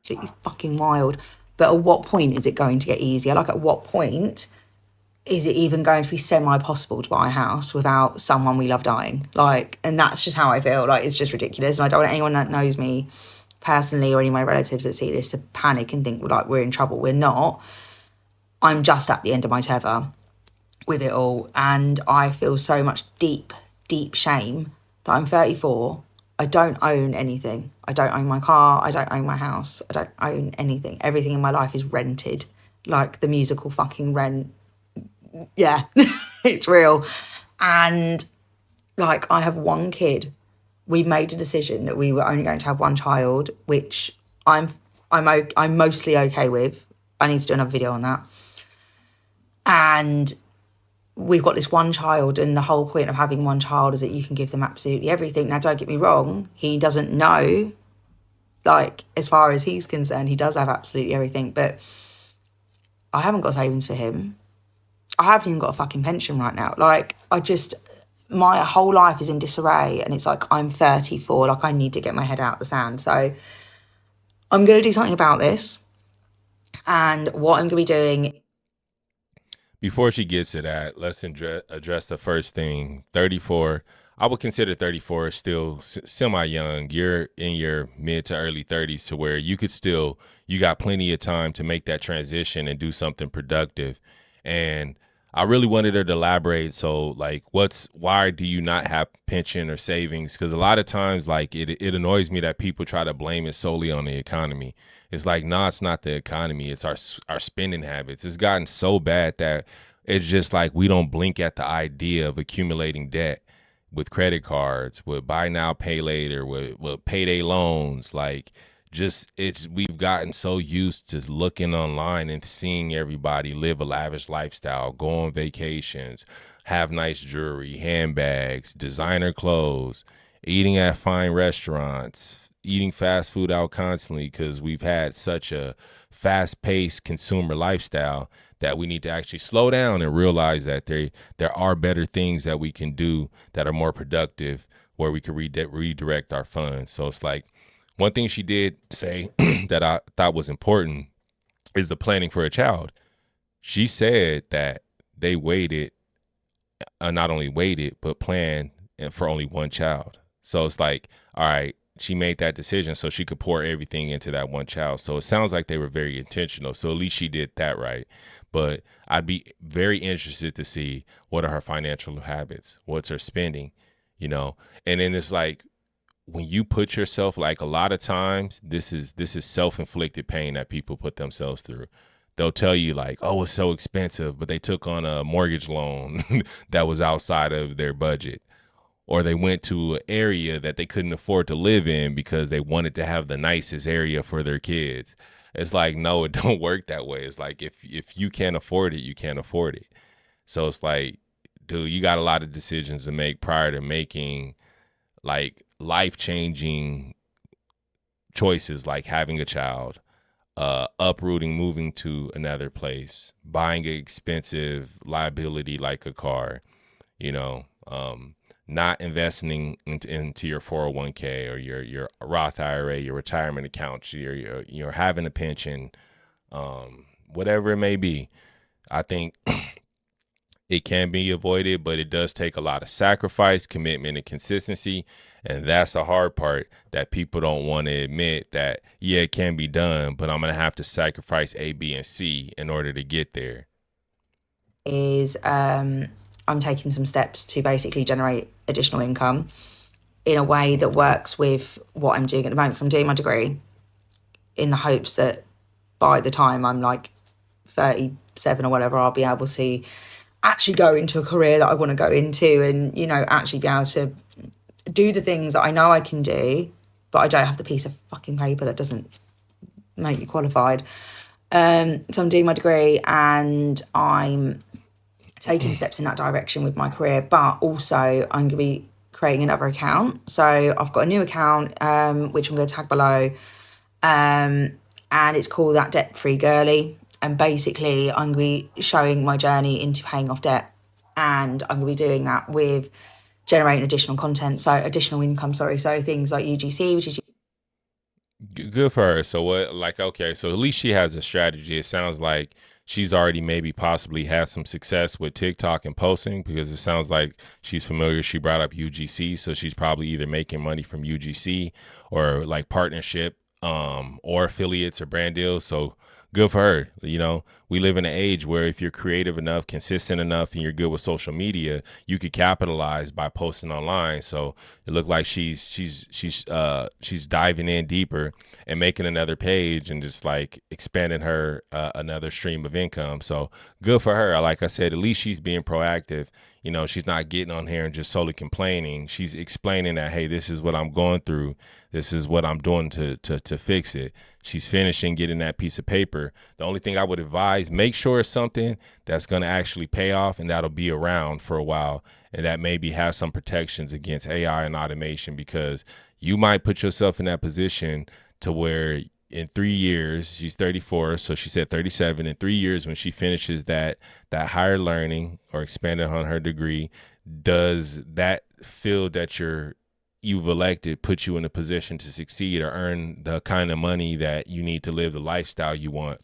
absolutely fucking wild. But at what point is it going to get easier? Like, at what point is it even going to be semi-possible to buy a house without someone we love dying? Like, and that's just how I feel. Like, it's just ridiculous. And I don't want anyone that knows me personally or any of my relatives that see this to panic and think like we're in trouble. We're not. I'm just at the end of my tether with it all. And I feel so much deep shame that I'm 34. I don't own anything. I don't own my car. I don't own my house. I don't own anything. Everything in my life is rented. Like the musical fucking Rent. Yeah, it's real. And like, I have one kid. We made a decision that we were only going to have one child, which I'm mostly okay with. I need to do another video on that. And we've got this one child, and the whole point of having one child is that you can give them absolutely everything. Now, don't get me wrong, he doesn't know, like, as far as he's concerned, he does have absolutely everything, but I haven't got savings for him. I haven't even got a fucking pension right now. Like, my whole life is in disarray, and it's like, I'm 34, like, I need to get my head out the sand. So I'm going to do something about this. And what I'm going to be doing. Before she gets to that, let's address the first thing. 34, I would consider 34 still semi-young. You're in your mid to early 30s to where you got plenty of time to make that transition and do something productive. And I really wanted her to elaborate. So, like, why do you not have pension or savings? Because a lot of times, like, it annoys me that people try to blame it solely on the economy. It's like, no, it's not the economy. It's our spending habits. It's gotten so bad that it's just like we don't blink at the idea of accumulating debt with credit cards, with buy now, pay later, with payday loans. Like, we've gotten so used to looking online and seeing everybody live a lavish lifestyle, go on vacations, have nice jewelry, handbags, designer clothes, eating at fine restaurants, eating fast food out constantly, because we've had such a fast-paced consumer lifestyle that we need to actually slow down and realize that there are better things that we can do that are more productive, where we can redirect our funds. So it's like, one thing she did say that I thought was important is the planning for a child. She said that they waited, not only waited, but planned for only one child. So it's like, all right, she made that decision so she could pour everything into that one child. So it sounds like they were very intentional. So at least she did that right. But I'd be very interested to see what are her financial habits, what's her spending, and then it's like, when you put yourself, like, a lot of times this is self-inflicted pain that people put themselves through. They'll tell you like, oh, it's so expensive, but they took on a mortgage loan that was outside of their budget, or they went to an area that they couldn't afford to live in because they wanted to have the nicest area for their kids. It's like, no, it don't work that way. It's like, if you can't afford it, you can't afford it. So it's like, dude, you got a lot of decisions to make prior to making, like, life-changing choices, like having a child, uprooting, moving to another place, buying an expensive liability like a car, not investing into your 401k or your Roth IRA, your retirement accounts, you're having a pension, whatever it may be. I think it can be avoided, but it does take a lot of sacrifice, commitment, and consistency. And that's the hard part that people don't want to admit, that, yeah, it can be done, but I'm going to have to sacrifice A, B, and C in order to get there. Is I'm taking some steps to basically generate additional income in a way that works with what I'm doing at the moment. 'Cause I'm doing my degree in the hopes that by the time I'm like 37 or whatever, I'll be able to actually go into a career that I want to go into, and, actually be able to do the things that I know I can do, but I don't have the piece of fucking paper that doesn't make me qualified. So I'm doing my degree, and I'm taking steps in that direction with my career, but also I'm going to be creating another account. So I've got a new account, which I'm going to tag below, and it's called That Debt Free Girly. And basically, I'm going to be showing my journey into paying off debt, and I'm going to be doing that with generating additional content, so additional income, so things like UGC, which is Good for her. So what? Like, okay, so at least she has a strategy. It sounds like she's already maybe possibly had some success with TikTok and posting because it sounds like she's familiar. She brought up UGC, so she's probably either making money from UGC or like partnership, or affiliates or brand deals. So good for her. You know, we live in an age where if you're creative enough, consistent enough, and you're good with social media, you could capitalize by posting online. So it looked like she's diving in deeper and making another page and just like expanding her another stream of income. So good for her. Like I said, at least she's being proactive. You know, she's not getting on here and just solely complaining. She's explaining that, hey, this is what I'm going through. This is what I'm doing to fix it. She's finishing getting that piece of paper. The only thing I would advise, make sure it's something that's going to actually pay off and that'll be around for a while, and that maybe has some protections against AI and automation, because you might put yourself in that position to where in 3 years, she's 34, so she said 37, in 3 years when she finishes that higher learning or expanded on her degree, does that field that you've elected put you in a position to succeed or earn the kind of money that you need to live the lifestyle you want?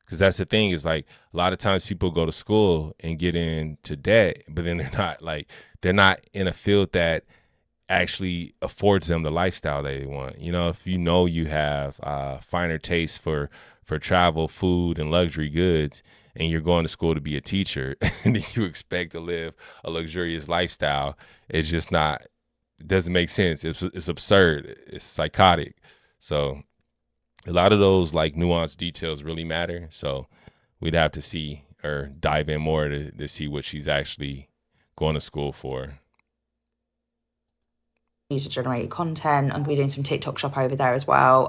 Because that's the thing, is like a lot of times people go to school and get into debt, but then they're not in a field that actually affords them the lifestyle they want. You know, if you know you have finer taste for travel, food, and luxury goods, and you're going to school to be a teacher, and you expect to live a luxurious lifestyle, it's just not. It doesn't make sense. It's absurd. It's psychotic. So a lot of those like nuanced details really matter. So we'd have to see or dive in more to see what she's actually going to school for. User generated content. I'm going to be doing some TikTok shop over there as well,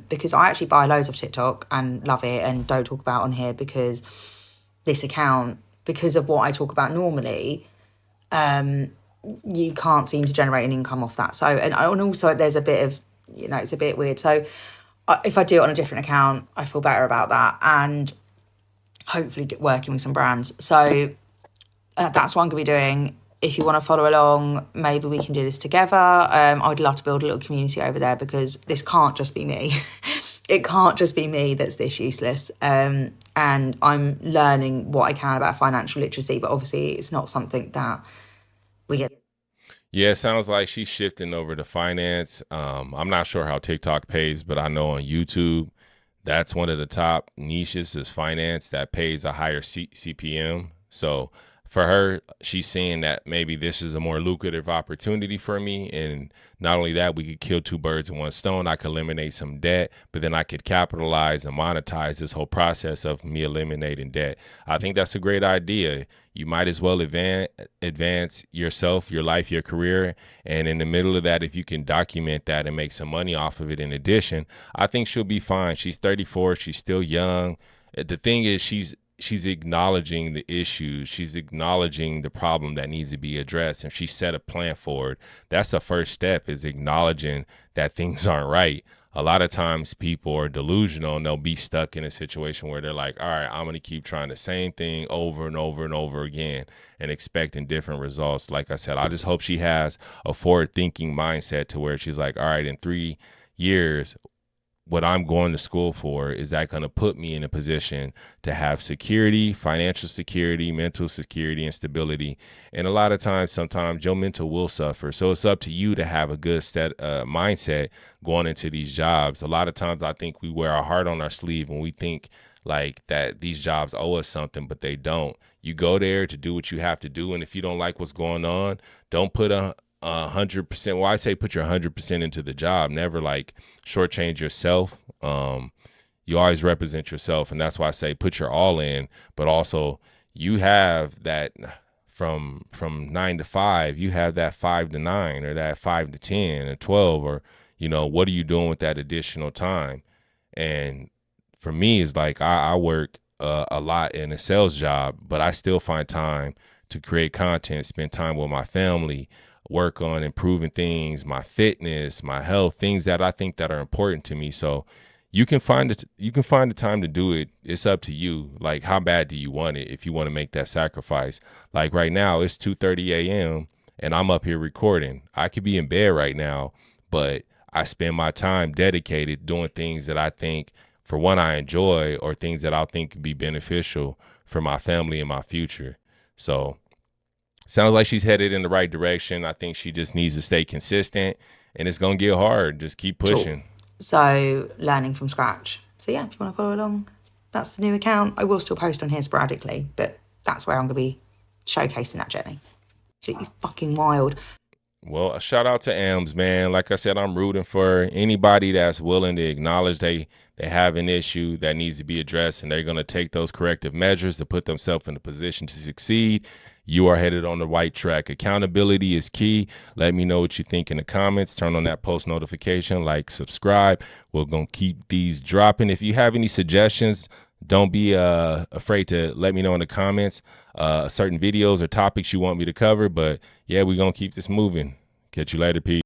because I actually buy loads of TikTok and love it and don't talk about on here because this account, because of what I talk about normally, you can't seem to generate an income off that. So, and also there's a bit of, it's a bit weird. So if I do it on a different account, I feel better about that and hopefully get working with some brands. So that's what I'm going to be doing. If you want to follow along, maybe we can do this together. I'd love to build a little community over there because this can't just be me. It can't just be me that's this useless. And I'm learning what I can about financial literacy, but obviously it's not something that we get. Yeah, it sounds like she's shifting over to finance. I'm not sure how TikTok pays, but I know on YouTube, that's one of the top niches is finance that pays a higher CPM. So for her, she's seeing that maybe this is a more lucrative opportunity for me. And not only that, we could kill two birds with one stone. I could eliminate some debt, but then I could capitalize and monetize this whole process of me eliminating debt. I think that's a great idea. You might as well advance yourself, your life, your career. And in the middle of that, if you can document that and make some money off of it in addition, I think she'll be fine. She's 34. She's still young. The thing is, she's acknowledging the issues. She's acknowledging the problem that needs to be addressed. And she set a plan forward. That's the first step, is acknowledging that things aren't right. A lot of times people are delusional and they'll be stuck in a situation where they're like, all right, I'm going to keep trying the same thing over and over and over again and expecting different results. Like I said, I just hope she has a forward thinking mindset to where she's like, all right, in 3 years, what I'm going to school for, is that going to put me in a position to have security, financial security, mental security, and stability. And a lot of times, sometimes your mental will suffer. So it's up to you to have a good mindset going into these jobs. A lot of times I think we wear our heart on our sleeve when we think like that these jobs owe us something, but they don't. You go there to do what you have to do. And if you don't like what's going on, don't put 100%. Well, I say put your 100% into the job. Never like shortchange yourself. You always represent yourself, and that's why I say put your all in. But also, you have that from 9 to 5. You have that 5 to 9, or that 5 to 10, or 12, or what are you doing with that additional time? And for me, it's like I work a lot in a sales job, but I still find time to create content, spend time with my family, work on improving things, my fitness, my health, things that I think that are important to me. So you can find the time to do it. It's up to you. Like, how bad do you want it? If you want to make that sacrifice, like right now, it's 2:30 a.m. and I'm up here recording. I could be in bed right now, but I spend my time dedicated doing things that I think, for one, I enjoy, or things that I think could be beneficial for my family and my future. So sounds like she's headed in the right direction. I think she just needs to stay consistent, and it's going to get hard. Just keep Cool. pushing. So learning from scratch. So yeah, if you want to follow along, that's the new account. I will still post on here sporadically, but that's where I'm going to be showcasing that journey. Shit, you fucking wild. Well, a shout out to Ams, man. Like I said, I'm rooting for anybody that's willing to acknowledge they have an issue that needs to be addressed, and they're going to take those corrective measures to put themselves in a position to succeed. You are headed on the right track. Accountability is key. Let me know what you think in the comments. Turn on that post notification, like, subscribe. We're going to keep these dropping. If you have any suggestions, don't be afraid to let me know in the comments certain videos or topics you want me to cover. But yeah, we're going to keep this moving. Catch you later, Pete.